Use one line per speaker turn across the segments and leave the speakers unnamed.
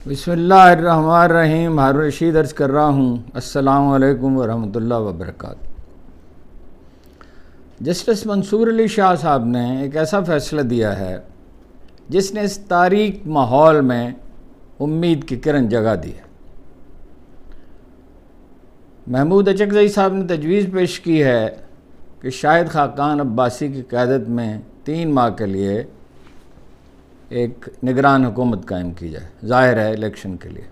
بسم اللہ الرحمن الرحیم. ہارون رشید عرض کر رہا ہوں. السلام علیکم ورحمۃ اللہ وبرکاتہ. جسٹس منصور علی شاہ صاحب نے ایک ایسا فیصلہ دیا ہے جس نے اس تاریک ماحول میں امید کی کرن جگہ دی ہے. محمود اچکزئی صاحب نے تجویز پیش کی ہے کہ شاہد خاقان عباسی کی قیادت میں 3 ماہ کے لیے ایک نگران حکومت قائم کی جائے، ظاہر ہے الیکشن کے لیے.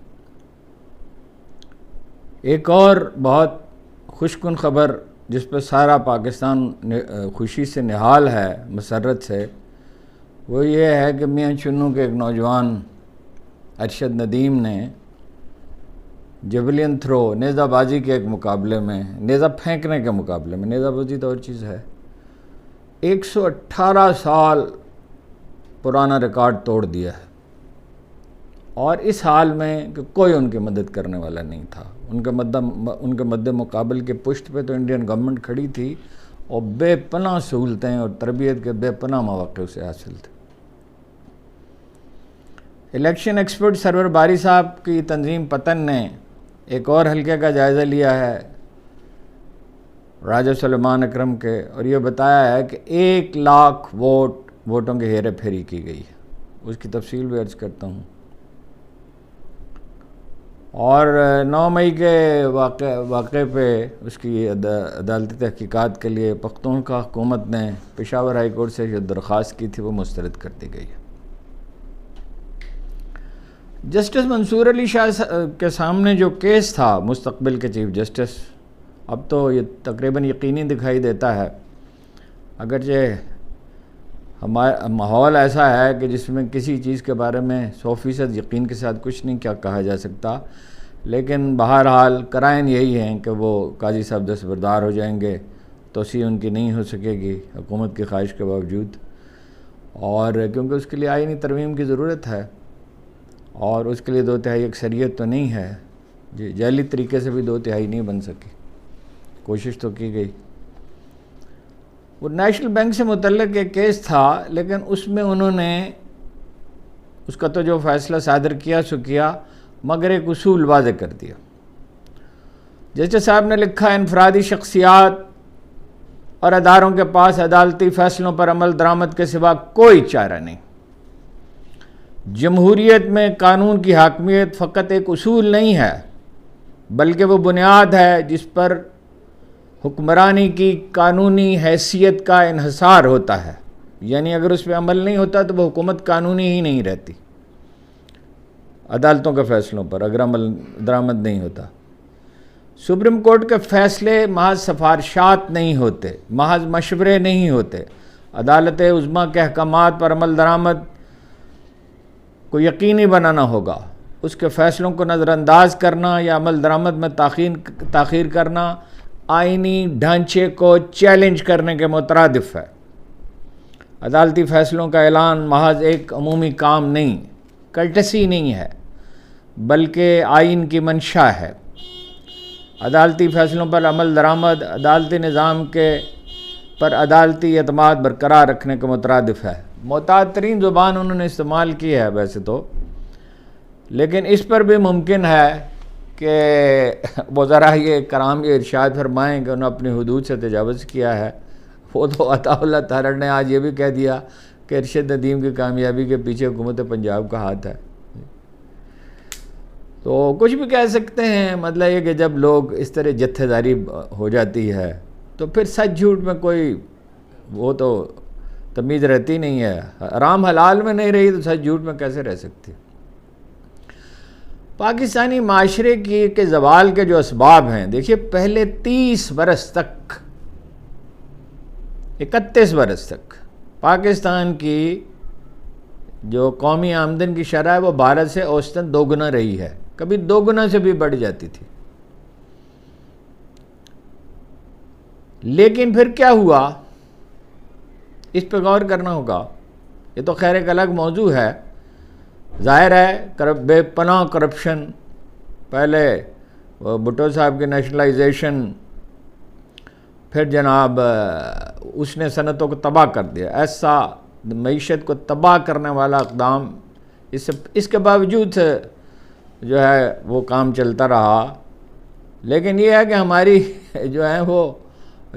ایک اور بہت خوشکن خبر جس پہ سارا پاکستان خوشی سے نہال ہے، مسرت سے، وہ یہ ہے کہ میاں چنوں کے ایک نوجوان ارشد ندیم نے جیولین تھرو، نیزہ بازی کے ایک مقابلے میں، نیزہ پھینکنے کے مقابلے میں، نیزہ بازی تو اور چیز ہے، 118 سال پرانا ریکارڈ توڑ دیا ہے. اور اس حال میں کہ کوئی ان کی مدد کرنے والا نہیں تھا. ان کے مد مقابل کے پشت پہ تو انڈین گورنمنٹ کھڑی تھی اور بے پناہ سہولتیں اور تربیت کے بے پناہ مواقع سے حاصل تھے. الیکشن ایکسپرٹ سرور باری صاحب کی تنظیم پتن نے ایک اور حلقے کا جائزہ لیا ہے، راجہ سلیمان اکرم کے، اور یہ بتایا ہے کہ 1 لاکھ ووٹوں کی ہیرے پھیری کی گئی ہے. اس کی تفصیل بھی عرض کرتا ہوں. اور 9 مئی کے واقعے پہ اس کی عدالتی تحقیقات کے لیے پختونخوا حکومت نے پشاور ہائی کورٹ سے جو درخواست کی تھی وہ مسترد کر دی گئی ہے. جسٹس منصور علی شاہ کے سامنے جو کیس تھا مستقبل کے چیف جسٹس، اب تو یہ تقریباً یقینی دکھائی دیتا ہے، اگرچہ ہمارا ماحول ایسا ہے کہ جس میں کسی چیز کے بارے میں 100% یقین کے ساتھ کچھ نہیں کیا کہا جا سکتا، لیکن بہرحال قرائن یہی ہیں کہ وہ قاضی صاحب دستبردار ہو جائیں گے، توسیع ان کی نہیں ہو سکے گی حکومت کی خواہش کے باوجود، اور کیونکہ اس کے لیے آئینی ترمیم کی ضرورت ہے اور اس کے لیے 2/3 اکثریت تو نہیں ہے. جعلی طریقے سے بھی 2/3 نہیں بن سکی، کوشش تو کی گئی. وہ نیشنل بینک سے متعلق ایک کیس تھا، لیکن اس میں انہوں نے اس کا تو جو فیصلہ صادر کیا سو کیا، مگر ایک اصول واضح کر دیا. جسٹس صاحب نے لکھا، انفرادی شخصیات اور اداروں کے پاس عدالتی فیصلوں پر عمل درآمد کے سوا کوئی چارہ نہیں. جمہوریت میں قانون کی حاکمیت فقط ایک اصول نہیں ہے، بلکہ وہ بنیاد ہے جس پر حکمرانی کی قانونی حیثیت کا انحصار ہوتا ہے. یعنی اگر اس پہ عمل نہیں ہوتا تو وہ حکومت قانونی ہی نہیں رہتی. عدالتوں کے فیصلوں پر اگر عمل درآمد نہیں ہوتا، سپریم کورٹ کے فیصلے محض سفارشات نہیں ہوتے، محض مشورے نہیں ہوتے. عدالت عظمیٰ کے احکامات پر عمل درآمد کو یقینی بنانا ہوگا. اس کے فیصلوں کو نظر انداز کرنا یا عمل درآمد میں تاخیر کرنا آئینی ڈھانچے کو چیلنج کرنے کے مترادف ہے. عدالتی فیصلوں کا اعلان محض ایک عمومی کام نہیں، کرٹسی نہیں ہے، بلکہ آئین کی منشا ہے. عدالتی فیصلوں پر عمل درآمد عدالتی نظام پر عدالتی اعتماد برقرار رکھنے کے مترادف ہے. محتاط ترین زبان انہوں نے استعمال کی ہے ویسے تو، لیکن اس پر بھی ممکن ہے کہ وہ ذرا یہ کرام یہ ارشاد فرمائیں کہ انہوں نے اپنی حدود سے تجاوز کیا ہے. وہ تو عطا اللہ تعالی نے آج یہ بھی کہہ دیا کہ ارشد ندیم کی کامیابی کے پیچھے حکومت پنجاب کا ہاتھ ہے. تو کچھ بھی کہہ سکتے ہیں. مطلب یہ کہ جب لوگ اس طرح جتھے داری ہو جاتی ہے تو پھر سچ جھوٹ میں کوئی وہ تو تمیز رہتی نہیں ہے. حرام حلال میں نہیں رہی تو سچ جھوٹ میں کیسے رہ سکتی. پاکستانی معاشرے کے زوال کے جو اسباب ہیں، دیکھیے پہلے 30 برس تک، 31 برس تک پاکستان کی جو قومی آمدن کی شرح ہے وہ بھارت سے اوسطاً 2 گنا رہی ہے، کبھی 2 گنا سے بھی بڑھ جاتی تھی. لیکن پھر کیا ہوا، اس پہ غور کرنا ہوگا. یہ تو خیر ایک الگ موضوع ہے. ظاہر ہے بے پناہ کرپشن، پہلے بھٹو صاحب کی نیشنلائزیشن، پھر جناب اس نے صنعتوں کو تباہ کر دیا. ایسا معیشت کو تباہ کرنے والا اقدام اس کے باوجود جو ہے وہ کام چلتا رہا. لیکن یہ ہے کہ ہماری جو ہیں وہ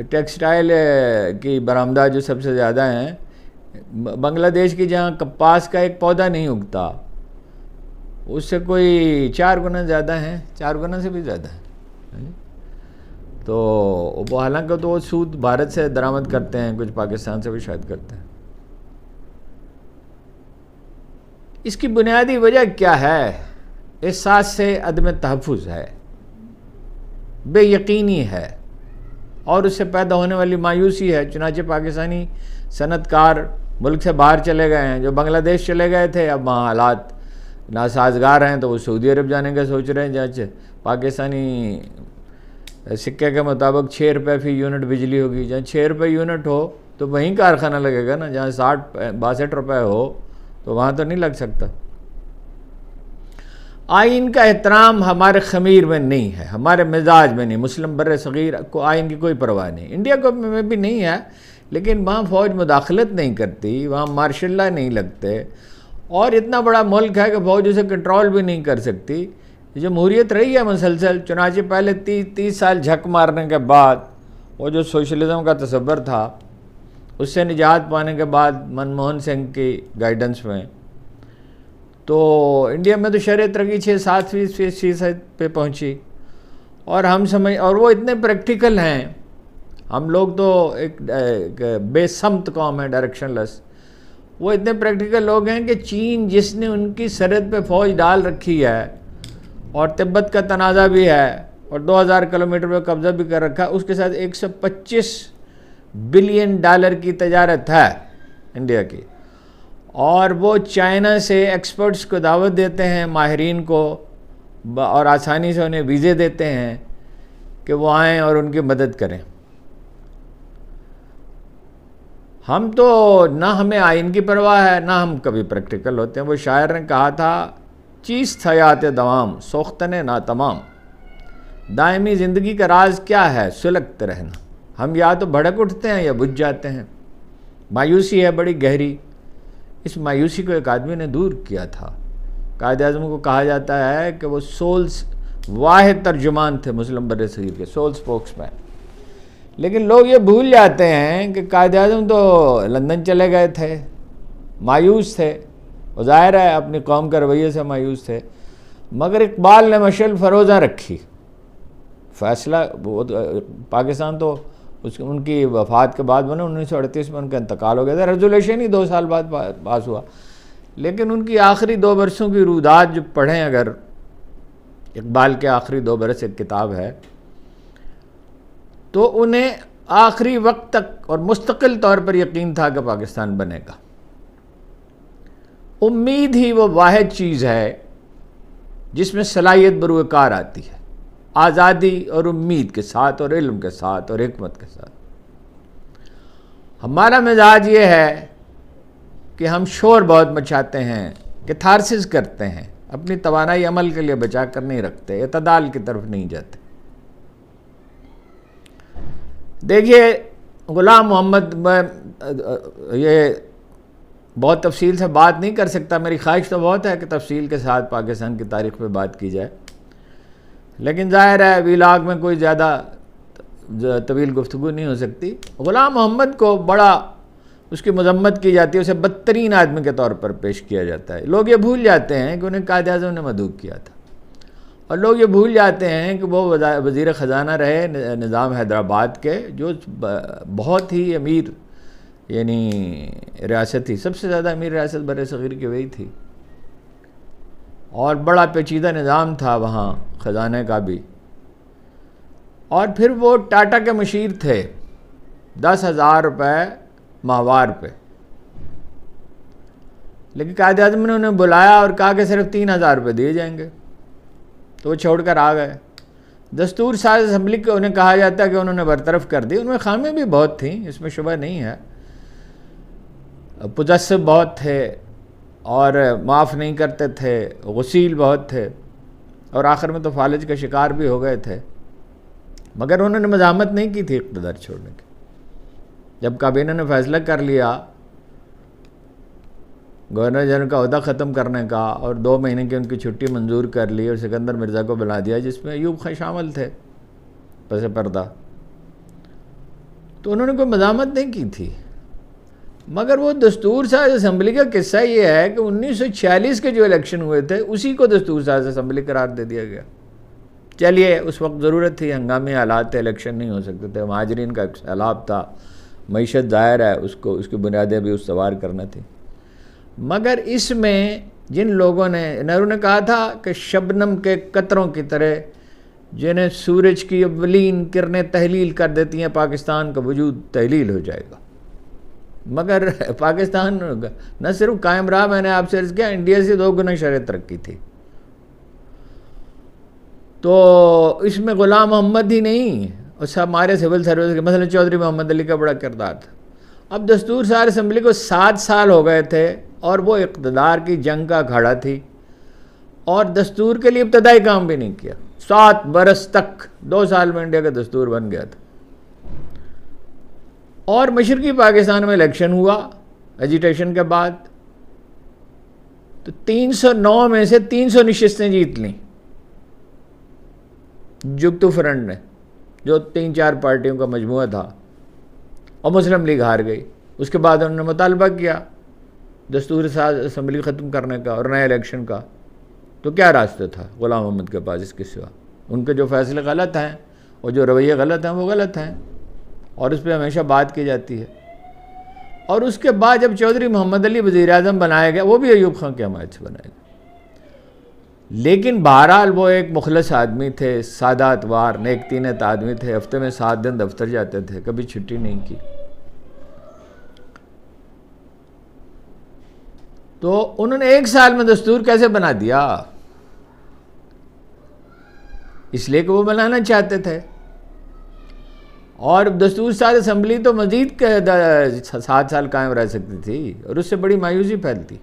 ٹیکسٹائل کی برآمدات جو سب سے زیادہ ہیں، بنگلہ دیش کی جہاں کپاس کا ایک پودا نہیں اگتا اس سے کوئی 4 گنا زیادہ ہیں، 4 گنا سے بھی زیادہ ہیں. تو وہ حالانکہ تو وہ سود بھارت سے درآمد کرتے ہیں، کچھ پاکستان سے بھی شاید کرتے ہیں. اس کی بنیادی وجہ کیا ہے؟ احساس سے عدم تحفظ ہے، بے یقینی ہے، اور اس سے پیدا ہونے والی مایوسی ہے. چنانچہ پاکستانی صنعت کار ملک سے باہر چلے گئے ہیں، جو بنگلہ دیش چلے گئے تھے اب وہاں حالات ناسازگار ہیں تو وہ سعودی عرب جانے کا سوچ رہے ہیں، جہاں پاکستانی سکے کے مطابق 6 روپے فی یونٹ بجلی ہوگی. جہاں 6 روپے یونٹ ہو تو وہیں کارخانہ لگے گا نا، جہاں 62 روپے ہو تو وہاں تو نہیں لگ سکتا. آئین کا احترام ہمارے خمیر میں نہیں ہے، ہمارے مزاج میں نہیں. مسلم بر صغیر کو آئین کی کوئی پرواہ نہیں، انڈیا کو میں بھی نہیں ہے، لیکن وہاں فوج مداخلت نہیں کرتی، وہاں مارشل لا نہیں لگتے، اور اتنا بڑا ملک ہے کہ فوج اسے کنٹرول بھی نہیں کر سکتی. جمہوریت رہی ہے مسلسل. چنانچہ پہلے 30 سال جھک مارنے کے بعد وہ جو سوشلزم کا تصور تھا اس سے نجات پانے کے بعد منموہن سنگھ کی گائیڈنس میں تو انڈیا میں تو شرح ترقی 6-7% پہ پہنچی. اور وہ اتنے پریکٹیکل ہیں، ہم لوگ تو ایک بے سمت قوم ہے، ڈائریکشن لیس. وہ اتنے پریکٹیکل لوگ ہیں کہ چین جس نے ان کی سرحد پہ فوج ڈال رکھی ہے اور تبت کا تنازع بھی ہے اور 2000 کلومیٹر پہ قبضہ بھی کر رکھا، اس کے ساتھ $125 بلین کی تجارت ہے انڈیا کی. اور وہ چائنا سے ایکسپرٹس کو دعوت دیتے ہیں، ماہرین کو، اور آسانی سے انہیں ویزے دیتے ہیں کہ وہ آئیں اور ان کی مدد کریں. ہم تو نہ ہمیں آئین کی پرواہ ہے نہ ہم کبھی پریکٹیکل ہوتے ہیں. وہ شاعر نے کہا تھا، چیز تھیات دوام سوختن نا تمام، دائمی زندگی کا راز کیا ہے سلگتے رہنا. ہم یا تو بھڑک اٹھتے ہیں یا بجھ جاتے ہیں. مایوسی ہے بڑی گہری. اس مایوسی کو ایک آدمی نے دور کیا تھا. قائد اعظم کو کہا جاتا ہے کہ وہ سولز واحد ترجمان تھے مسلم بر صغیر کے، سول سپوکس مین. لیکن لوگ یہ بھول جاتے ہیں کہ قائد اعظم تو لندن چلے گئے تھے، مایوس تھے، وہ ظاہر ہے اپنی قوم کے رویے سے مایوس تھے. مگر اقبال نے مشعل فروزہ رکھی. فیصلہ پاکستان تو ان کی وفات کے بعد بنا، 1938 میں ان کا انتقال ہو گیا تھا. ریزولیشن ہی 2 سال بعد پاس ہوا. لیکن ان کی آخری 2 برسوں کی رودات جو پڑھیں، اگر اقبال کے آخری 2 برس ایک کتاب ہے، تو انہیں آخری وقت تک اور مستقل طور پر یقین تھا کہ پاکستان بنے گا. امید ہی وہ واحد چیز ہے جس میں صلاحیت بروئے کار آتی ہے، آزادی اور امید کے ساتھ اور علم کے ساتھ اور حکمت کے ساتھ. ہمارا مزاج یہ ہے کہ ہم شور بہت مچاتے ہیں، کیتھارسس کرتے ہیں، اپنی توانائی عمل کے لیے بچا کر نہیں رکھتے، اعتدال کی طرف نہیں جاتے. دیکھیے غلام محمد، میں یہ بہت تفصیل سے بات نہیں کر سکتا، میری خواہش تو بہت ہے کہ تفصیل کے ساتھ پاکستان کی تاریخ پہ بات کی جائے، لیکن ظاہر ہے ویلاگ میں کوئی زیادہ طویل گفتگو نہیں ہو سکتی. غلام محمد کو بڑا اس کی مذمت کی جاتی ہے، اسے بدترین آدمی کے طور پر پیش کیا جاتا ہے. لوگ یہ بھول جاتے ہیں کہ انہیں قائد اعظم نے مدعو کیا تھا، اور لوگ یہ بھول جاتے ہیں کہ وہ وزیر خزانہ رہے نظام حیدرآباد کے، جو بہت ہی امیر یعنی ریاست تھی، سب سے زیادہ امیر ریاست بر صغیر کی وہی تھی، اور بڑا پیچیدہ نظام تھا وہاں خزانے کا بھی. اور پھر وہ ٹاٹا کے مشیر تھے، 10,000 روپے ماہوار پہ. لیکن قائد اعظم نے انہیں بلایا اور کہا کہ صرف 3,000 روپے دیے جائیں گے، تو وہ چھوڑ کر آ گئے. دستور ساز اسمبلی کو انہیں کہا جاتا ہے کہ انہوں نے برطرف کر دی. ان میں خامیاں بھی بہت تھیں، اس میں شبہ نہیں ہے، پجسب بہت تھے اور معاف نہیں کرتے تھے، غسیل بہت تھے، اور آخر میں تو فالج کا شکار بھی ہو گئے تھے. مگر انہوں نے مزاحمت نہیں کی تھی اقتدار چھوڑنے کی. جب کابینہ نے فیصلہ کر لیا گورنر جنرل کا عہدہ ختم کرنے کا اور 2 مہینے کی ان کی چھٹی منظور کر لی اور سکندر مرزا کو بلا دیا، جس میں ایوب خان شامل تھے پس پردہ. تو انہوں نے کوئی مزاحمت نہیں کی تھی. مگر وہ دستور ساز اسمبلی کا قصہ یہ ہے کہ 1946 کے جو الیکشن ہوئے تھے اسی کو دستور ساز اسمبلی قرار دے دیا گیا. چلیے اس وقت ضرورت تھی، ہنگامی حالات تھے، الیکشن نہیں ہو سکتے تھے، مہاجرین کا ایک سیلاب تھا، معیشت ظاہر ہے اس کی بنیادیں بھی استوار کرنا تھی. مگر اس میں جن لوگوں نے نہرو نے کہا تھا کہ شبنم کے قطروں کی طرح جنہیں سورج کی اولین کرنیں تحلیل کر دیتی ہیں، پاکستان کا وجود تحلیل ہو جائے گا. مگر پاکستان نہ صرف قائم رہا، میں نے آپ سے عرض کیا، انڈیا سے 2 گنا شرح ترقی تھی. تو اس میں غلام محمد ہی نہیں، اس ہمارے سول سروس کے مثلا چودھری محمد علی کا بڑا کردار تھا. اب دستور ساز اسمبلی کو 7 سال ہو گئے تھے اور وہ اقتدار کی جنگ کا کھڑا تھی اور دستور کے لیے ابتدائی کام بھی نہیں کیا. 7 برس تک 2 سال میں انڈیا کا دستور بن گیا تھا. اور مشرقی پاکستان میں الیکشن ہوا ایجیٹیشن کے بعد، تو 309 میں سے 300 نشستیں جیت لیں جگتو فرنٹ نے، جو 3-4 پارٹیوں کا مجموعہ تھا، اور مسلم لیگ ہار گئی. اس کے بعد انہوں نے مطالبہ کیا دستور ساز اسمبلی ختم کرنے کا اور نئے الیکشن کا. تو کیا راستہ تھا غلام محمد کے پاس اس کے سوا؟ ان کے جو فیصلے غلط ہیں اور جو رویے غلط ہیں وہ غلط ہیں، اور اس پہ ہمیشہ بات کی جاتی ہے. اور اس کے بعد جب چودھری محمد علی وزیر اعظم بنایا گیا، وہ بھی ایوب خان کی حمایت سے بنایا گیا. لیکن بہرحال وہ ایک مخلص آدمی تھے، سادات وار نیک طینت آدمی تھے، ہفتے میں 7 دن دفتر جاتے تھے، کبھی چھٹی نہیں کی. تو انہوں نے 1 سال میں دستور کیسے بنا دیا؟ اس لیے کہ وہ بنانا چاہتے تھے. اور دستور ساز اسمبلی تو مزید 7 سال قائم رہ سکتی تھی اور اس سے بڑی مایوسی پھیلتی.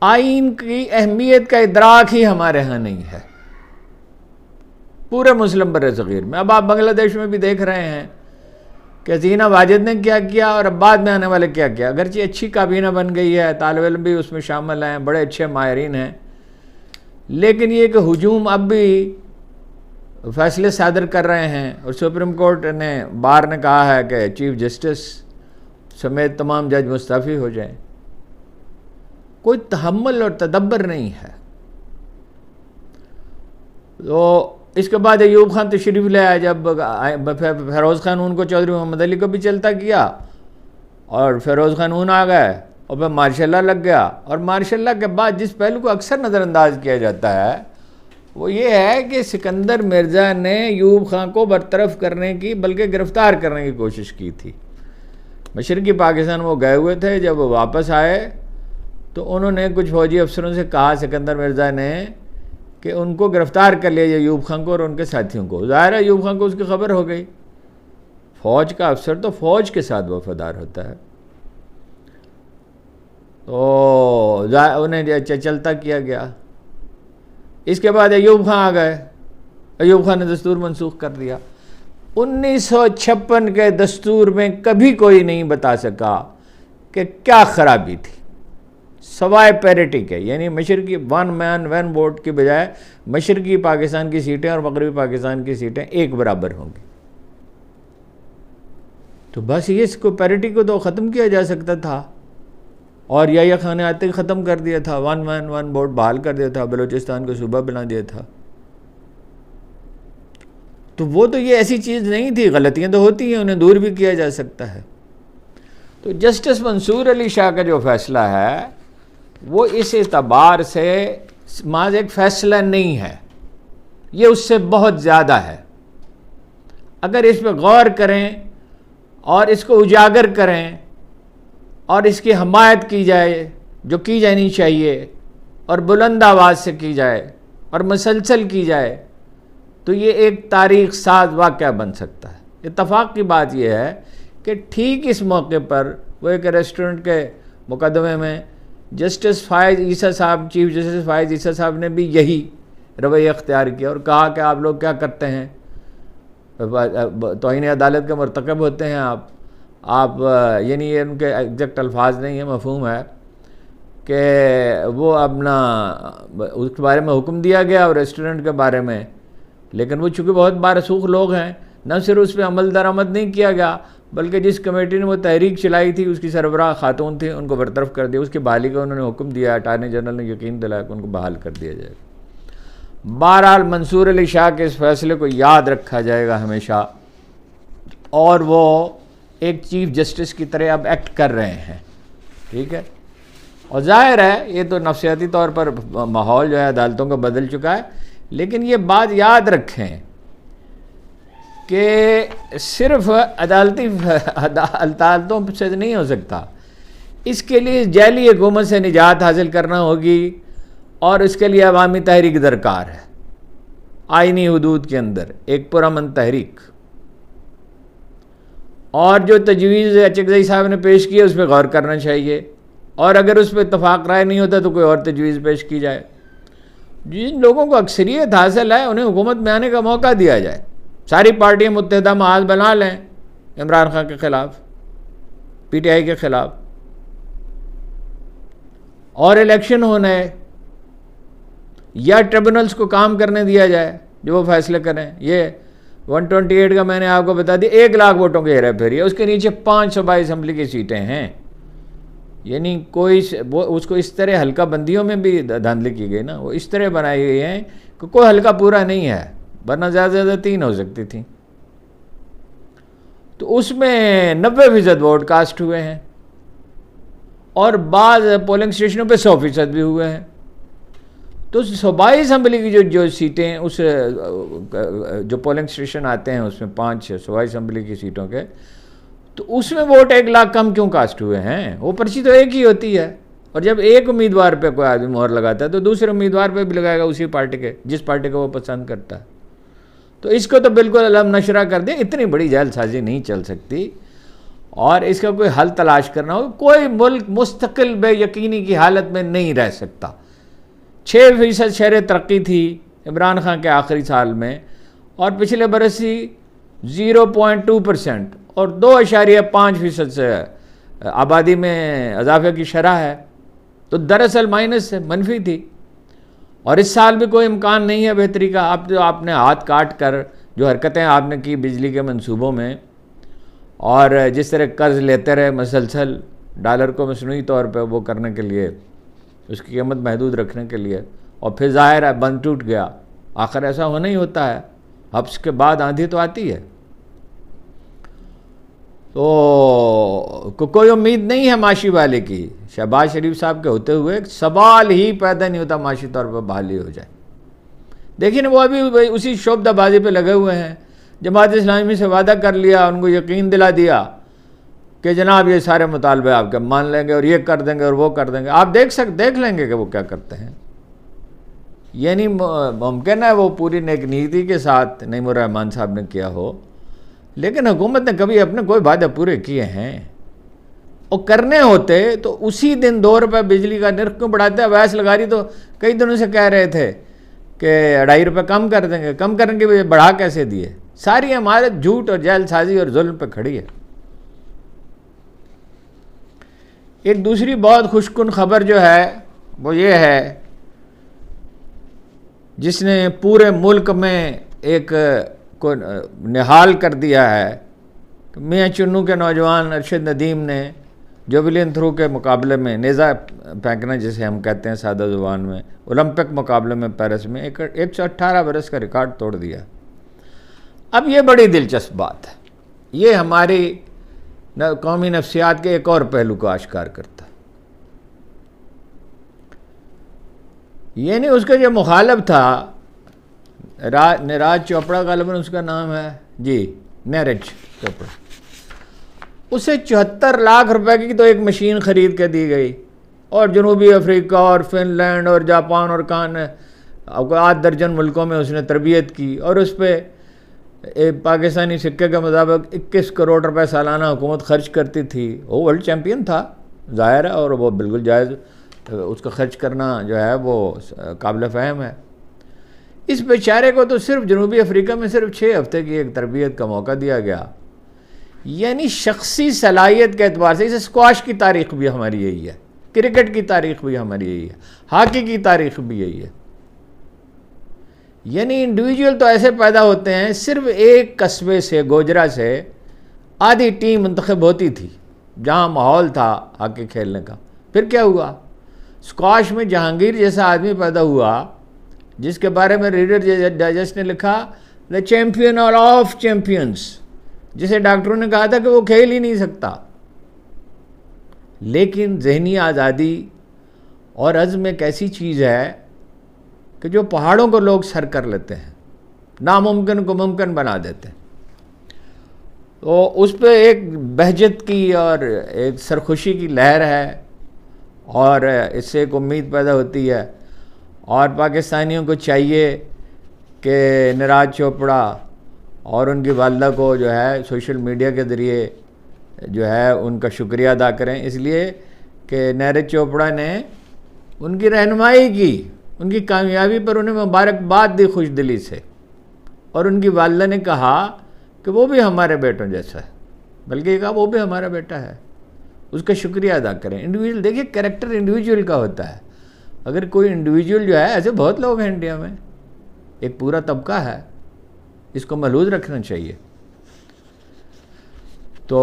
آئین کی اہمیت کا ادراک ہی ہمارے ہاں نہیں ہے پورے مسلم بر صغیر میں. اب آپ بنگلہ دیش میں بھی دیکھ رہے ہیں کہ حسینہ واجد نے کیا کیا اور اب بعد میں آنے والے کیا کیا. اگرچہ اچھی کابینہ بن گئی ہے، طالب علم بھی اس میں شامل ہیں، بڑے اچھے ماہرین ہیں، لیکن یہ کہ ہجوم اب بھی فیصلے صادر کر رہے ہیں. اور سپریم کورٹ نے بار نے کہا ہے کہ چیف جسٹس سمیت تمام جج مستعفی ہو جائیں. کوئی تحمل اور تدبر نہیں ہے. تو اس کے بعد ایوب خان تشریف لے آئے. جب فیروز خانون کو چودھری محمد علی کو بھی چلتا کیا اور فیروز خانون آ گئے اور پھر مارشاء اللہ لگ گیا. اور مارشاء اللہ کے بعد جس پہلو کو اکثر نظر انداز کیا جاتا ہے وہ یہ ہے کہ سکندر مرزا نے ایوب خان کو برطرف کرنے کی بلکہ گرفتار کرنے کی کوشش کی تھی. مشرقی پاکستان وہ گئے ہوئے تھے. جب وہ واپس آئے تو انہوں نے کچھ فوجی افسروں سے کہا سکندر مرزا نے کہ ان کو گرفتار کر لیا ایوب خان کو اور ان کے ساتھیوں کو. ظاہر ہے ایوب خان کو اس کی خبر ہو گئی. فوج کا افسر تو فوج کے ساتھ وفادار ہوتا ہے. تو انہیں چلتا کیا گیا. اس کے بعد ایوب خان آ گئے. ایوب خان نے دستور منسوخ کر دیا. 1956 کے دستور میں کبھی کوئی نہیں بتا سکا کہ کیا خرابی تھی سوائے پیریٹی کے، یعنی مشرقی 1 مین 1 ووٹ کی بجائے مشرقی پاکستان کی سیٹیں اور مغربی پاکستان کی سیٹیں ایک برابر ہوں گی. تو بس یہ اس کو پیریٹی کو تو ختم کیا جا سکتا تھا. اور یا خان نے آتے ختم کر دیا تھا، 1 مین 1 ووٹ بحال کر دیا تھا، بلوچستان کو صوبہ بنا دیا تھا. تو وہ تو یہ ایسی چیز نہیں تھی. غلطیاں تو ہوتی ہیں، انہیں دور بھی کیا جا سکتا ہے. تو جسٹس منصور علی شاہ کا جو فیصلہ ہے وہ اس اعتبار سے محض ایک فیصلہ نہیں ہے، یہ اس سے بہت زیادہ ہے. اگر اس پہ غور کریں اور اس کو اجاگر کریں اور اس کی حمایت کی جائے جو کی جانی چاہیے اور بلند آواز سے کی جائے اور مسلسل کی جائے تو یہ ایک تاریخ ساز واقعہ بن سکتا ہے. اتفاق کی بات یہ ہے کہ ٹھیک اس موقع پر وہ ایک ریسٹورنٹ کے مقدمے میں جسٹس فائز عیسیٰ صاحب، چیف جسٹس فائز عیسیٰ صاحب نے بھی یہی رویہ اختیار کیا اور کہا کہ آپ لوگ کیا کرتے ہیں، توہین عدالت کے مرتکب ہوتے ہیں. آپ یعنی یہ ان کے ایگزیکٹ الفاظ نہیں ہیں، مفہوم ہے کہ وہ اپنا اس کے بارے میں حکم دیا گیا اور ریسٹورنٹ کے بارے میں، لیکن وہ چونکہ بہت بارسوخ لوگ ہیں، نہ صرف اس پہ عمل درآمد نہیں کیا گیا بلکہ جس کمیٹی نے وہ تحریک چلائی تھی اس کی سربراہ خاتون تھی، ان کو برطرف کر دیا، اس کی بحالی کا انہوں نے حکم دیا، اٹارنی جنرل نے یقین دلایا کہ ان کو بحال کر دیا جائے گا۔ بہرحال منصور علی شاہ کے اس فیصلے کو یاد رکھا جائے گا ہمیشہ، اور وہ ایک چیف جسٹس کی طرح اب ایکٹ کر رہے ہیں، ٹھیک ہے۔ اور ظاہر ہے یہ تو نفسیاتی طور پر ماحول جو ہے عدالتوں کا بدل چکا ہے، لیکن یہ بات یاد رکھیں کہ صرف عدالتوں سے نہیں ہو سکتا، اس کے لیے جیلی حکومت سے نجات حاصل کرنا ہوگی، اور اس کے لیے عوامی تحریک درکار ہے، آئینی حدود کے اندر ایک پرامن تحریک۔ اور جو تجویز اچکزئی صاحب نے پیش کی ہے اس پہ غور کرنا چاہیے، اور اگر اس پہ اتفاق رائے نہیں ہوتا تو کوئی اور تجویز پیش کی جائے۔ جن لوگوں کو اکثریت حاصل ہے انہیں حکومت میں آنے کا موقع دیا جائے، ساری پارٹیاں متحدہ محاذ بنا لیں عمران خان کے خلاف، پی ٹی آئی کے خلاف، اور الیکشن ہونا ہے، یا ٹریبونلز کو کام کرنے دیا جائے جو وہ فیصلے کریں۔ یہ 128 کا میں نے آپ کو بتا دیا 1 لاکھ ووٹوں کے ہیرا پھیری ہے، اس کے نیچے 5 صوبائی اسمبلی کی سیٹیں ہیں، یعنی کوئی اس کو اس طرح حلقہ بندیوں میں بھی دھاندلی کی گئی نا، وہ اس طرح بنائی گئی ہیں کہ کوئی حلقہ پورا نہیں ہے، ورنہ زیادہ سے زیادہ 3 ہو سکتی تھیں، تو اس میں 90% ووٹ کاسٹ ہوئے ہیں، اور بعض پولنگ اسٹیشنوں پہ 100% بھی ہوئے ہیں۔ تو صوبائی اسمبلی کی جو سیٹیں اس جو پولنگ اسٹیشن آتے ہیں اس میں 5 صوبائی اسمبلی کی سیٹوں کے، تو اس میں ووٹ 1 لاکھ کم کیوں کاسٹ ہوئے ہیں؟ وہ پرچی تو ایک ہی ہوتی ہے، اور جب ایک امیدوار پہ کوئی آدمی مہر لگاتا ہے تو دوسرے امیدوار پہ بھی لگائے گا اسی پارٹی کے، جس پارٹی کو وہ پسند کرتا ہے۔ تو اس کو تو بالکل علم نشرہ کر دیں، اتنی بڑی جعل سازی نہیں چل سکتی، اور اس کا کوئی حل تلاش کرنا ہوگا۔ کوئی ملک مستقل بے یقینی کی حالت میں نہیں رہ سکتا۔ 6% شرح ترقی تھی عمران خان کے آخری سال میں، اور پچھلے برس ہی 0.2% اور 2.5% سے آبادی میں اضافے کی شرح ہے، تو دراصل مائنس سے منفی تھی، اور اس سال بھی کوئی امکان نہیں ہے بہتری کا۔ اب جو آپ نے ہاتھ کاٹ کر جو حرکتیں آپ نے کی بجلی کے منصوبوں میں، اور جس طرح قرض لیتے رہے مسلسل ڈالر کو مصنوعی طور پہ وہ کرنے کے لیے، اس کی قیمت محدود رکھنے کے لیے، اور پھر ظاہر ہے بند ٹوٹ گیا، آخر ایسا ہونا ہی ہوتا ہے، حبس کے بعد آندھی تو آتی ہے۔ تو کوئی امید نہیں ہے معاشی والے کی، شہباز شریف صاحب کے ہوتے ہوئے سوال ہی پیدا نہیں ہوتا معاشی طور پر بحالی ہو جائے۔ دیکھیں وہ ابھی اسی شعبدہ بازی پہ لگے ہوئے ہیں، جماعت اسلامی سے وعدہ کر لیا، ان کو یقین دلا دیا کہ جناب یہ سارے مطالبے آپ کے مان لیں گے اور یہ کر دیں گے اور وہ کر دیں گے، آپ دیکھ لیں گے کہ وہ کیا کرتے ہیں۔ یعنی ممکن ہے وہ پوری نیک نیتی کے ساتھ نعیم الرحمن صاحب نے کیا ہو، لیکن حکومت نے کبھی اپنے کوئی وعدے پورے کیے ہیں؟ اور کرنے ہوتے تو اسی دن 2 روپے بجلی کا نرخ کیوں بڑھاتے ہیں؟ ویس لگاری تو کئی دنوں سے کہہ رہے تھے کہ 2.5 روپے کم کر دیں گے، کم کرنے کے بڑھا کیسے دیے؟ ساری عمارت جھوٹ اور جعل سازی اور ظلم پہ کھڑی ہے۔ ایک دوسری بہت خوشکن خبر جو ہے وہ یہ ہے، جس نے پورے ملک میں ایک کو نہال کر دیا ہے، کہ میاں چنو کے نوجوان ارشد ندیم نے جویلین تھرو کے مقابلے میں، نیزہ پھینکنا جسے ہم کہتے ہیں سادہ زبان میں، اولمپک مقابلے میں پیرس میں 118 برس کا ریکارڈ توڑ دیا۔ اب یہ بڑی دلچسپ بات ہے، یہ ہماری قومی نفسیات کے ایک اور پہلو کو آشکار کرتا ہے۔ یعنی اس کا جو مخالف تھا نیرج چوپڑا، غالباً اس کا نام ہے، جی نیرج چوپڑا، اسے 74 لاکھ روپے کی تو ایک مشین خرید کے دی گئی، اور جنوبی افریقہ اور فن لینڈ اور جاپان اور 8 درجن ملکوں میں اس نے تربیت کی، اور اس پہ پاکستانی سکے کے مطابق 21 کروڑ روپے سالانہ حکومت خرچ کرتی تھی۔ وہ ورلڈ چیمپئن تھا ظاہر ہے، اور وہ بالکل جائز، اس کا خرچ کرنا جو ہے وہ قابل فہم ہے۔ اس بیچارے کو تو صرف جنوبی افریقہ میں صرف 6 ہفتے کی ایک تربیت کا موقع دیا گیا، یعنی شخصی صلاحیت کے اعتبار سے، اسے اسکواش کی تاریخ بھی ہماری یہی ہے، کرکٹ کی تاریخ بھی ہماری یہی ہے، ہاکی کی تاریخ بھی یہی ہے. یعنی انڈیویجول تو ایسے پیدا ہوتے ہیں، صرف ایک قصبے سے، گوجرا سے آدھی ٹیم منتخب ہوتی تھی جہاں ماحول تھا ہاکی کھیلنے کا. پھر کیا ہوا؟ اسکواش میں جہانگیر جیسا آدمی پیدا ہوا جس کے بارے میں ریڈر ڈائجسٹ نے لکھا دا چیمپئن آف چیمپئنس، جسے ڈاکٹروں نے کہا تھا کہ وہ کھیل ہی نہیں سکتا. لیکن ذہنی آزادی اور عزم ایک ایسی چیز ہے کہ جو پہاڑوں کو لوگ سر کر لیتے ہیں، ناممکن کو ممکن بنا دیتے ہیں. تو اس پہ ایک بہجت کی اور ایک سرخوشی کی لہر ہے، اور اس سے ایک امید پیدا ہوتی ہے. اور پاکستانیوں کو چاہیے کہ نیرج چوپڑا اور ان کی والدہ کو جو ہے سوشل میڈیا کے ذریعے جو ہے ان کا شکریہ ادا کریں، اس لیے کہ نیرج چوپڑا نے ان کی رہنمائی کی، ان کی کامیابی پر انہیں مبارکباد دی خوش دلی سے، اور ان کی والدہ نے کہا کہ وہ بھی ہمارے بیٹوں جیسا ہے، بلکہ یہ کہا وہ بھی ہمارا بیٹا ہے، اس کا شکریہ ادا کریں. انڈیویجول، دیکھیے کریکٹر انڈیویجول کا ہوتا ہے. اگر کوئی انڈیویجول جو ہے، ایسے بہت لوگ ہیں انڈیا میں، ایک پورا طبقہ ہے، اس کو محفوظ رکھنا چاہیے. تو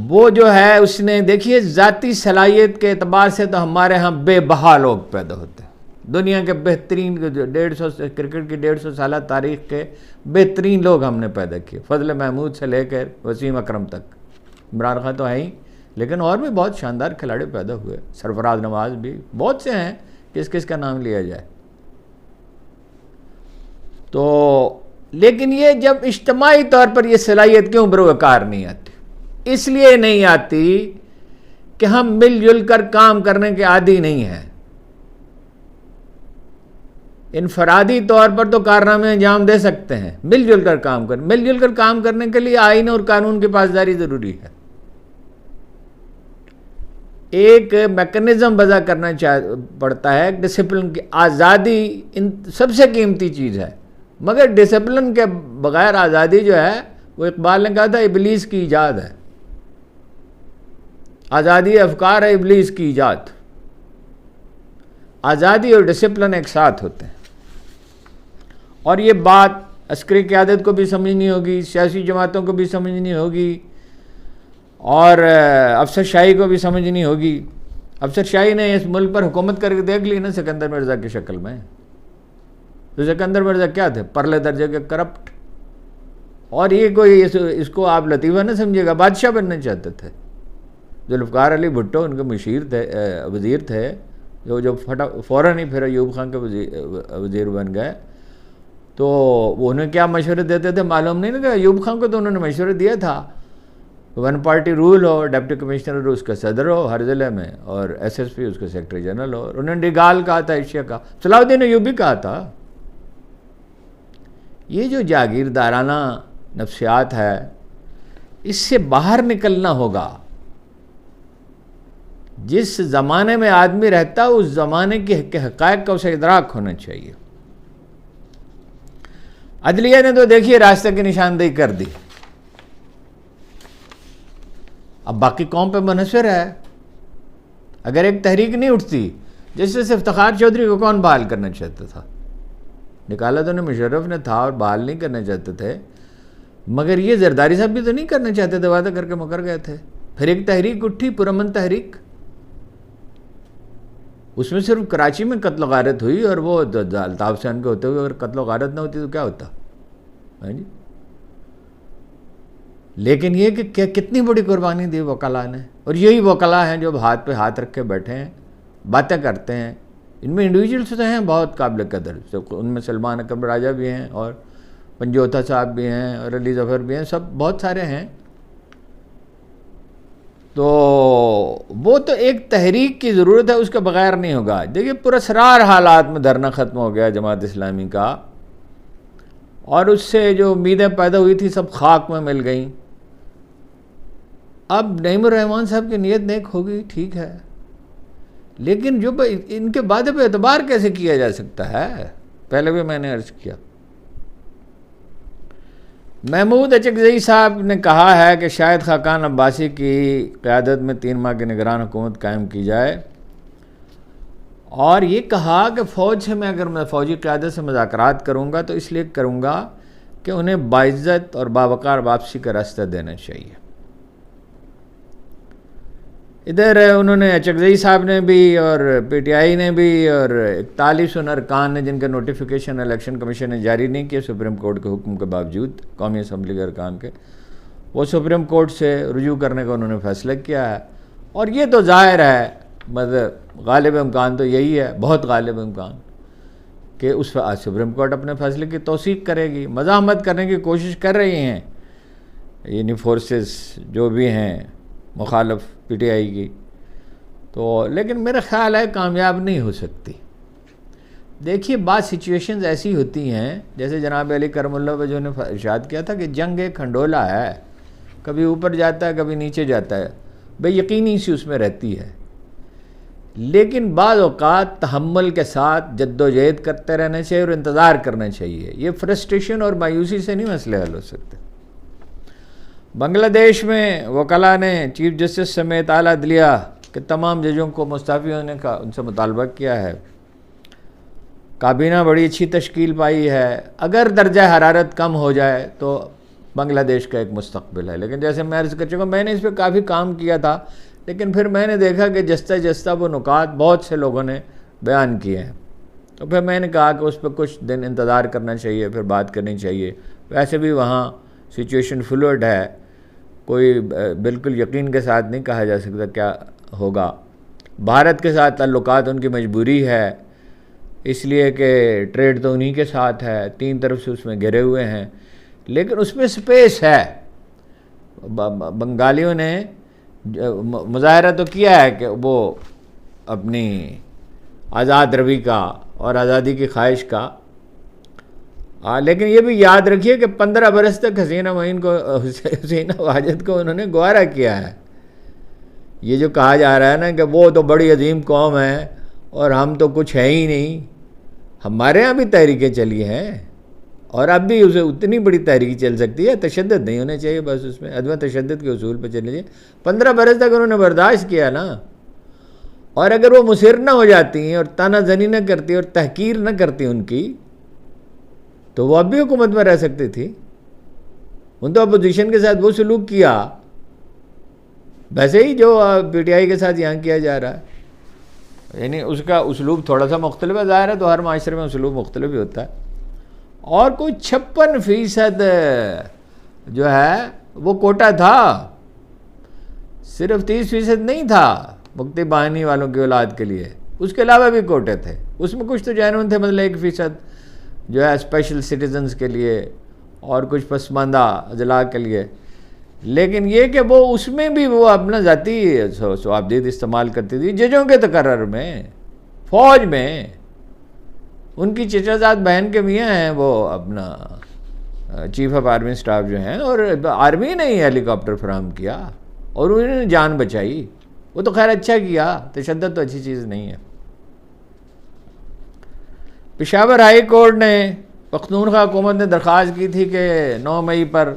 وہ جو ہے اس نے، دیکھیے ذاتی صلاحیت کے اعتبار سے تو ہمارے ہاں بے بہا لوگ پیدا ہوتے ہیں. دنیا کے بہترین 150 کرکٹ کی 150 سالہ تاریخ کے بہترین لوگ ہم نے پیدا کیے، فضل محمود سے لے کر وسیم اکرم تک. عمران خان تو ہے ہی، لیکن اور بھی بہت شاندار کھلاڑی پیدا ہوئے، سرفراز نواز بھی، بہت سے ہیں، کس کس کا نام لیا جائے. تو لیکن یہ جب اجتماعی طور پر یہ صلاحیت کیوں بروکار نہیں آتی؟ اس لیے نہیں آتی کہ ہم مل جل کر کام کرنے کے عادی نہیں ہیں. انفرادی طور پر تو کارنامے انجام دے سکتے ہیں، مل جل کر کام کریں. مل جل کر کام کرنے کے لیے آئین اور قانون کی پاسداری ضروری ہے. ایک میکنزم وضع کرنا پڑتا ہے، ڈسپلن کی آزادی سب سے قیمتی چیز ہے، مگر ڈسپلن کے بغیر آزادی جو ہے، وہ اقبال نے کہا تھا ابلیس کی ایجاد ہے. آزادی افکار ہے ابلیس کی ایجاد. آزادی اور ڈسپلن ایک ساتھ ہوتے ہیں، اور یہ بات عسکری قیادت کو بھی سمجھنی ہوگی، سیاسی جماعتوں کو بھی سمجھنی ہوگی، اور افسر شاہی کو بھی سمجھنی ہوگی. افسر شاہی نے اس ملک پر حکومت کر کے دیکھ لی نا سکندر مرزا کی شکل میں. تو سکندر مرزا کیا تھے؟ پرلے درجے کے کرپٹ. اور یہ کوئی اس کو آپ لطیفہ نہ سمجھے گا، بادشاہ بننا چاہتے تھے. ذوالفقار علی بھٹو ان کے مشیر تھے، وزیر تھے، جو فوراً ہی پھر ایوب خان کے وزیر بن گئے. تو وہ انہیں کیا مشورے دیتے تھے معلوم نہیں نا. ایوب خان کو تو انہوں نے مشورہ دیا تھا 1 پارٹی رول ہو، ڈپٹی کمشنر اس کا صدر ہو ہر ضلع میں، اور ایس ایس پی اس کا سیکرٹری جنرل ہو. انہوں نے ڈیگال کہا تھا ایشیا کا، صلاح الدین ایوبی کہا تھا. یہ جو جاگیردارانہ نفسیات ہے، اس سے باہر نکلنا ہوگا. جس زمانے میں آدمی رہتا ہے اس زمانے کے حقائق کا اسے ادراک ہونا چاہیے. عدلیہ نے تو دیکھیے راستہ کی نشاندہی کر دی، اب باقی قوم پہ منحصر ہے. اگر ایک تحریک نہیں اٹھتی، جیسے افتخار چودھری کو کون بحال کرنا چاہتا تھا؟ نکالا تو انہیں مشرف نے تھا، اور بحال نہیں کرنا چاہتے تھے. مگر یہ زرداری صاحب بھی تو نہیں کرنا چاہتے تھے، وعدہ کر کے مکر گئے تھے. پھر ایک تحریک اٹھی، پرامن تحریک. اس میں صرف کراچی میں قتل و غارت ہوئی، اور وہ الطاف حسین کے ہوتے ہوئے اگر قتل و غارت نہ ہوتی تو کیا ہوتا؟ جی. لیکن یہ کہ کتنی بڑی قربانی دی وکلاء نے، اور یہی وکلاء ہیں جو ہاتھ پہ ہاتھ رکھ کے بیٹھے ہیں، باتیں کرتے ہیں. ان میں انڈیویجولس تو ہیں بہت قابل قدر، ان میں سلمان اکرم راجہ بھی ہیں، اور پنجوتا صاحب بھی ہیں، اور علی ظفر بھی ہیں، سب بہت سارے ہیں. تو وہ تو ایک تحریک کی ضرورت ہے، اس کے بغیر نہیں ہوگا. دیکھیے پراسرار حالات میں دھرنا ختم ہو گیا جماعت اسلامی کا، اور اس سے جو امیدیں پیدا ہوئی تھی سب خاک میں مل گئیں. اب نعیم الرحمن صاحب کی نیت نیک ہوگی، ٹھیک ہے، لیکن جو ان کے وعدے پہ اعتبار کیسے کیا جا سکتا ہے؟ پہلے بھی میں نے عرض کیا. محمود اچکزئی صاحب نے کہا ہے کہ شاہد خاقان عباسی کی قیادت میں 3 ماہ کی نگران حکومت قائم کی جائے، اور یہ کہا کہ فوج سے میں فوجی قیادت سے مذاکرات کروں گا تو اس لیے کروں گا کہ انہیں باعزت اور باوقار واپسی کا راستہ دینا چاہیے۔ ادھر انہوں نے اچکزئی صاحب نے بھی اور پی ٹی آئی نے بھی اور 41 ارکان نے جن کا نوٹیفیکیشن الیکشن کمیشن نے جاری نہیں کیا سپریم کورٹ کے حکم کے باوجود، قومی اسمبلی کے ارکان کے، وہ سپریم کورٹ سے رجوع کرنے کا انہوں نے فیصلہ کیا ہے۔ اور یہ تو ظاہر ہے، مطلب غالب امکان تو یہی ہے، بہت غالب امکان، کہ اس سپریم کورٹ اپنے فیصلے کی توثیق کرے گی۔ مزاحمت کرنے کی کوشش کر رہی ہیں یعنی فورسز جو بھی ہیں مخالف پی ٹی آئی کی، تو لیکن میرا خیال ہے کامیاب نہیں ہو سکتی۔ دیکھیے بعض سچویشنز ایسی ہوتی ہیں، جیسے جناب علی کرم اللہ وجہ نے ارشاد کیا تھا کہ جنگ ایک کھنڈولا ہے، کبھی اوپر جاتا ہے کبھی نیچے جاتا ہے، بے یقینی سی اس میں رہتی ہے، لیکن بعض اوقات تحمل کے ساتھ جد و جہد کرتے رہنا چاہیے اور انتظار کرنا چاہیے۔ یہ فرسٹریشن اور مایوسی سے نہیں مسئلے حل ہو سکتے۔ بنگلہ دیش میں وکلاء نے چیف جسٹس سمیت اعلیٰ عدلیہ کے تمام ججوں کو مستعفی ہونے کا ان سے مطالبہ کیا ہے۔ کابینہ بڑی اچھی تشکیل پائی ہے، اگر درجہ حرارت کم ہو جائے تو بنگلہ دیش کا ایک مستقبل ہے، لیکن جیسے میں عرض کر چکا میں نے اس پہ کافی کام کیا تھا، لیکن پھر میں نے دیکھا کہ جستا جستا وہ نکات بہت سے لوگوں نے بیان کیے ہیں، تو پھر میں نے کہا کہ اس پہ کچھ دن انتظار کرنا چاہیے، پھر بات کرنی چاہیے۔ ویسے بھی وہاں سچویشن فلوئڈ ہے، کوئی بالکل یقین کے ساتھ نہیں کہا جا سکتا کیا ہوگا۔ بھارت کے ساتھ تعلقات ان کی مجبوری ہے، اس لیے کہ ٹریڈ تو انہی کے ساتھ ہے، 3 طرف سے اس میں گھرے ہوئے ہیں، لیکن اس میں سپیس ہے۔ بنگالیوں نے مظاہرہ تو کیا ہے کہ وہ اپنی آزاد روی کا اور آزادی کی خواہش کا، لیکن یہ بھی یاد رکھیے کہ 15 برس تک حسینہ واجد کو انہوں نے گوارا کیا ہے۔ یہ جو کہا جا رہا ہے نا کہ وہ تو بڑی عظیم قوم ہے اور ہم تو کچھ ہے ہی نہیں، ہمارے ہاں بھی تحریکیں چلی ہیں اور اب بھی اسے اتنی بڑی تحریک چل سکتی ہے، تشدد نہیں ہونا چاہیے، بس اس میں عدم تشدد کے اصول پہ چلے جائے۔ 15 برس تک انہوں نے برداشت کیا نا، اور اگر وہ مصر نہ ہو جاتی ہیں اور تانا زنی نہ کرتی اور تحقیر نہ کرتی ان کی، تو وہ اب بھی حکومت میں رہ سکتی تھی۔ ان تو اپوزیشن کے ساتھ وہ سلوک کیا ویسے ہی جو پی ٹی آئی کے ساتھ یہاں کیا جا رہا ہے، یعنی اس کا اسلوب تھوڑا سا مختلف ہے، ظاہر ہے تو ہر معاشرے میں اسلوب مختلف ہی ہوتا ہے۔ اور کوئی 56% جو ہے وہ کوٹا تھا، صرف 30% نہیں تھا مکتی بہانی والوں کی اولاد کے لیے، اس کے علاوہ بھی کوٹے تھے، اس میں کچھ تو جینون تھے، مطلب 1% جو ہے اسپیشل سٹیزنز کے لیے اور کچھ پسماندہ اضلاع کے لیے، لیکن یہ کہ وہ اس میں بھی وہ اپنا ذاتی ثوابدید استعمال کرتی تھی۔ ججوں کے تقرر میں، فوج میں، ان کی چچا زاد بہن کے میاں ہیں وہ اپنا چیف آف آرمی سٹاف جو ہیں، اور آرمی نے ہی ہیلی کاپٹر فراہم کیا اور انہوں نے جان بچائی، وہ تو خیر اچھا کیا، تشدد تو اچھی چیز نہیں ہے۔ پشاور ہائی کورٹ نے پختونخوا حکومت نے درخواست کی تھی کہ 9 مئی پر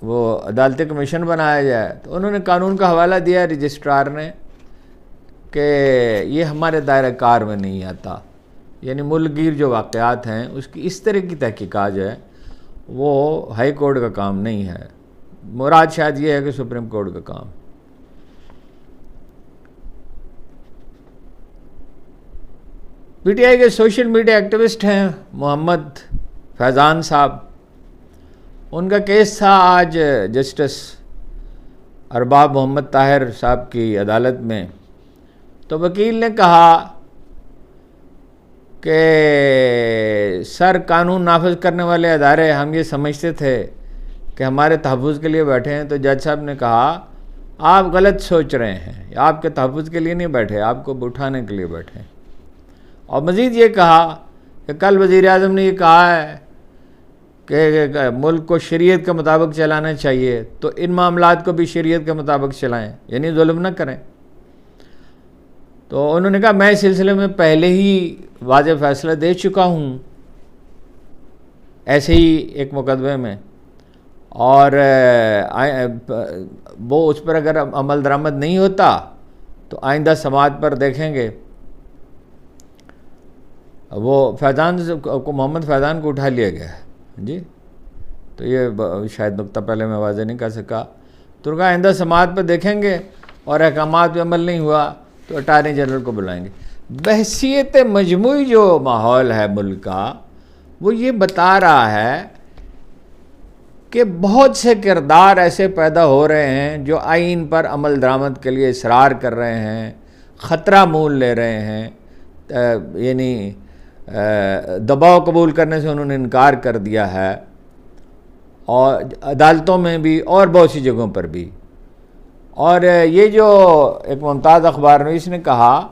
وہ عدالتی کمیشن بنایا جائے، تو انہوں نے قانون کا حوالہ دیا رجسٹرار نے کہ یہ ہمارے دائرہ کار میں نہیں آتا، یعنی ملک گیر جو واقعات ہیں اس کی اس طرح کی تحقیقات جو ہے وہ ہائی کورٹ کا کام نہیں ہے، مراد شاید یہ ہے کہ سپریم کورٹ کا کام۔ پی ٹی آئی کے سوشل میڈیا ایکٹیوسٹ ہیں محمد فیضان صاحب، ان کا کیس تھا آج جسٹس ارباب محمد طاہر صاحب کی عدالت میں، تو وکیل نے کہا کہ سر قانون نافذ کرنے والے ادارے ہم یہ سمجھتے تھے کہ ہمارے تحفظ کے لیے بیٹھے ہیں، تو جج صاحب نے کہا آپ غلط سوچ رہے ہیں، آپ کے تحفظ کے لیے نہیں بیٹھے، آپ کو اٹھانے کے لیے بیٹھے۔ اور مزید یہ کہا کہ کل وزیر اعظم نے یہ کہا ہے کہ ملک کو شریعت کے مطابق چلانا چاہیے، تو ان معاملات کو بھی شریعت کے مطابق چلائیں، یعنی ظلم نہ کریں۔ تو انہوں نے کہا میں اس سلسلے میں پہلے ہی واضح فیصلہ دے چکا ہوں، ایسے ہی ایک مقدمے میں، اور وہ اس پر اگر عمل درآمد نہیں ہوتا تو آئندہ سماعت پر دیکھیں گے وہ فیضان کو، محمد فیضان کو اٹھا لیا گیا ہے جی. تو یہ شاید نقطہ پہلے میں واضح نہیں کر سکا. تو کہا آئندہ سماعت پر دیکھیں گے اور احکامات پہ عمل نہیں ہوا تو اٹارنی جنرل کو بلائیں گے. بحیثیت مجموعی جو ماحول ہے ملک کا، وہ یہ بتا رہا ہے کہ بہت سے کردار ایسے پیدا ہو رہے ہیں جو آئین پر عمل درآمد کے لیے اصرار کر رہے ہیں، خطرہ مول لے رہے ہیں، یعنی دباؤ قبول کرنے سے انہوں نے انکار کر دیا ہے، اور عدالتوں میں بھی اور بہت سی جگہوں پر بھی. اور یہ جو ایک ممتاز اخبار نویس نے کہا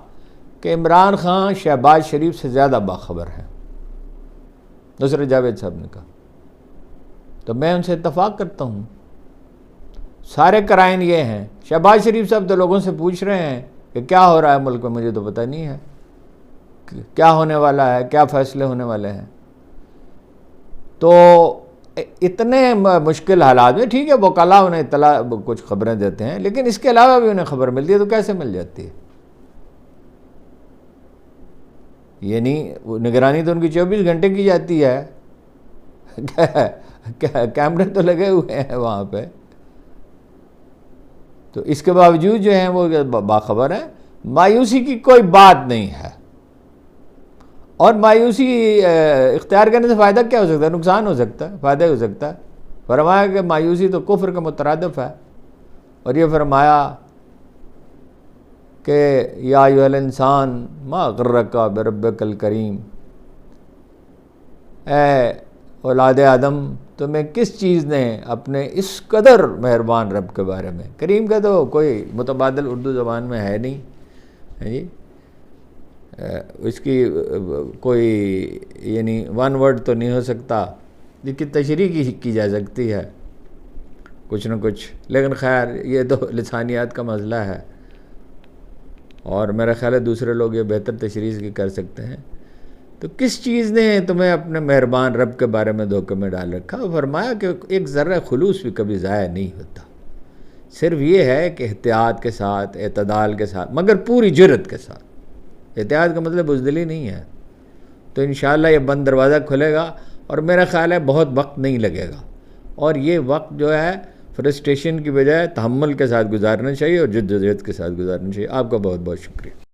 کہ عمران خان شہباز شریف سے زیادہ باخبر ہیں، نصرت جاوید صاحب نے کہا، تو میں ان سے اتفاق کرتا ہوں. سارے قرائن یہ ہیں. شہباز شریف صاحب تو لوگوں سے پوچھ رہے ہیں کہ کیا ہو رہا ہے ملک میں، مجھے تو پتہ نہیں ہے کیا ہونے والا ہے، کیا فیصلے ہونے والے ہیں. تو اتنے مشکل حالات میں ٹھیک ہے وکلاء انہیں اطلاع کچھ خبریں دیتے ہیں، لیکن اس کے علاوہ بھی انہیں خبر ملتی ہے تو کیسے مل جاتی ہے؟ یعنی نگرانی تو ان کی 24 گھنٹے کی جاتی ہے، کیمرے تو لگے ہوئے ہیں وہاں پہ، تو اس کے باوجود جو ہیں وہ باخبر ہیں. مایوسی کی کوئی بات نہیں ہے، اور مایوسی اختیار کرنے سے فائدہ کیا ہو سکتا ہے؟ نقصان ہو سکتا ہے، فائدہ ہو سکتا ہے. فرمایا کہ مایوسی تو کفر کا مترادف ہے، اور یہ فرمایا کہ یا ایھا الانسان ما غرک بربک الکریم، اے اولاد آدم تمہیں کس چیز نے اپنے اس قدر مہربان رب کے بارے میں، کریم کا تو کوئی متبادل اردو زبان میں ہے نہیں جی، اس کی کوئی یعنی ون ورڈ تو نہیں ہو سکتا جس کی تشریح کی جا سکتی ہے کچھ نہ کچھ، لیکن خیر یہ تو لسانیات کا مسئلہ ہے، اور میرا خیال ہے دوسرے لوگ یہ بہتر تشریح کی کر سکتے ہیں. تو کس چیز نے تمہیں اپنے مہربان رب کے بارے میں دھوکے میں ڈال رکھا؟ فرمایا کہ ایک ذرہ خلوص بھی کبھی ضائع نہیں ہوتا، صرف یہ ہے کہ احتیاط کے ساتھ، اعتدال کے ساتھ، مگر پوری جرت کے ساتھ. احتیاط کا مطلب بزدلی نہیں ہے. تو انشاءاللہ یہ بند دروازہ کھلے گا، اور میرا خیال ہے بہت وقت نہیں لگے گا، اور یہ وقت جو ہے فرسٹریشن کی بجائے تحمل کے ساتھ گزارنا چاہیے اور جد و جہد کے ساتھ گزارنا چاہیے. آپ کا بہت بہت شکریہ.